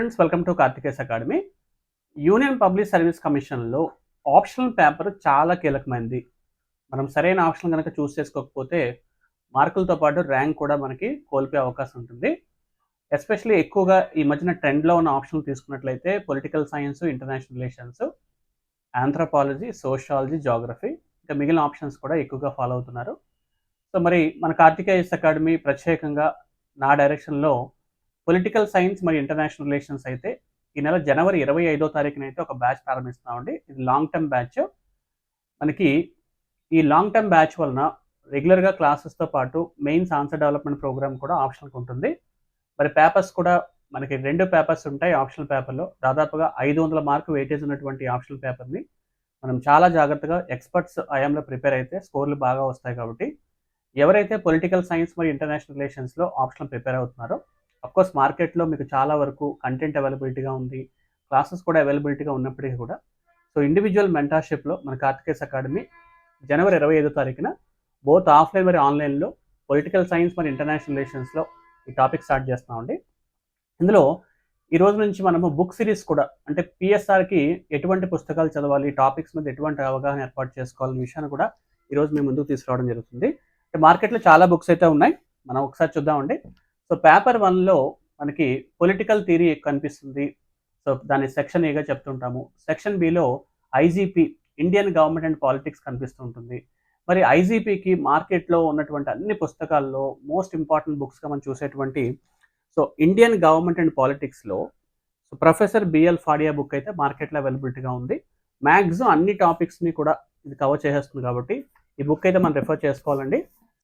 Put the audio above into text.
Friends, welcome to Karthikes academy. Union public service కమిషన్లో optional paper చాలా కీలకమైనది. మనం సరైన ఆప్షన్ కనుక చూస్ చేసుకోకపోతే మార్కులతో పాటు ర్యాంక్ కూడా మనకి కోల్పోయే అవకాశం ఉంటుంది. ఎస్పెషల్లీ ఎక్కువగా ఈ మధ్యన ట్రెండ్లో ఉన్న ఆప్షన్లు తీసుకున్నట్లయితే political science, international relations, anthropology, sociology, geography, ఇంకా మిగిలిన ఆప్షన్స్ కూడా ఎక్కువగా ఫాలో అవుతున్నారు. సో మరి మన కార్తికేయస్ అకాడమీ ప్రత్యేకంగా నా డైరెక్షన్లో పొలిటికల్ సైన్స్ మరియు ఇంటర్నేషనల్ రిలేషన్స్ అయితే ఈ నెల జనవరి 25వ తారీఖున అయితే ఒక బ్యాచ్ ప్రారంభిస్తున్నామండి. ఇది లాంగ్ టర్మ్ బ్యాచ్. మనకి ఈ లాంగ్ టర్మ్ బ్యాచ్ వలన రెగ్యులర్గా క్లాసెస్తో పాటు మెయిన్స్ ఆన్సర్ డెవలప్మెంట్ ప్రోగ్రామ్ కూడా ఆప్షనల్గా ఉంటుంది. మరి పేపర్స్ కూడా మనకి 2 పేపర్స్ ఉంటాయి. ఆప్షనల్ పేపర్లో దాదాపుగా 500 మార్కు వెయిటేజ్ ఉన్నటువంటి ఆప్షనల్ పేపర్ని మనం చాలా జాగ్రత్తగా ఎక్స్పర్ట్స్ ఐఎంలో ప్రిపేర్ అయితే స్కోర్లు బాగా వస్తాయి. కాబట్టి ఎవరైతే పొలిటికల్ సైన్స్ మరియు ఇంటర్నేషనల్ రిలేషన్స్లో ఆప్షనల్ ప్రిపేర్ అవుతున్నారో, అఫ్కోర్స్ మార్కెట్లో మీకు చాలా వరకు కంటెంట్ అవైలబిలిటీగా ఉంది, క్లాసెస్ కూడా అవైలబిలిటీగా ఉన్నప్పటికీ కూడా సో ఇండివిజువల్ మెంటర్షిప్లో మన కార్తికేస్ అకాడమీ జనవరి 25వ తారీఖున బోత్ ఆఫ్లైన్ మరియు ఆన్లైన్లో పొలిటికల్ సైన్స్ మరియు ఇంటర్నేషనల్ రిలేషన్స్లో ఈ టాపిక్ స్టార్ట్ చేస్తున్నామండి. ఇందులో ఈ రోజు నుంచి మనము బుక్ సిరీస్ కూడా, అంటే పిఎస్ఆర్కి ఎటువంటి పుస్తకాలు చదవాలి, టాపిక్స్ మీద ఎటువంటి అవగాహన ఏర్పాటు చేసుకోవాలనే విషయాన్ని కూడా ఈరోజు మేము ముందుకు తీసుకురావడం జరుగుతుంది. మార్కెట్లో చాలా బుక్స్ అయితే ఉన్నాయి, మనం ఒకసారి చూద్దామండి. సో పేపర్ 1లో మనకి పొలిటికల్ థియరీ కనిపిస్తుంది. సో దాన్ని సెక్షన్ ఏగా చెప్తుంటాము. సెక్షన్ బిలో IGP, Indian government and politics కనిపిస్తూ ఉంటుంది. మరి ఐజీపీకి మార్కెట్లో ఉన్నటువంటి అన్ని పుస్తకాల్లో మోస్ట్ ఇంపార్టెంట్ బుక్స్గా మనం చూసేటువంటి సో ఇండియన్ గవర్నమెంట్ అండ్ పాలిటిక్స్లో సో ప్రొఫెసర్ బిఎల్ ఫాడియా బుక్ అయితే మార్కెట్లో అవైలబిలిటీగా ఉంది. మ్యాక్సిమం అన్ని టాపిక్స్ని కూడా ఇది కవర్ చేసేస్తుంది. కాబట్టి ఈ బుక్ అయితే మనం రిఫర్ చేసుకోవాలండి.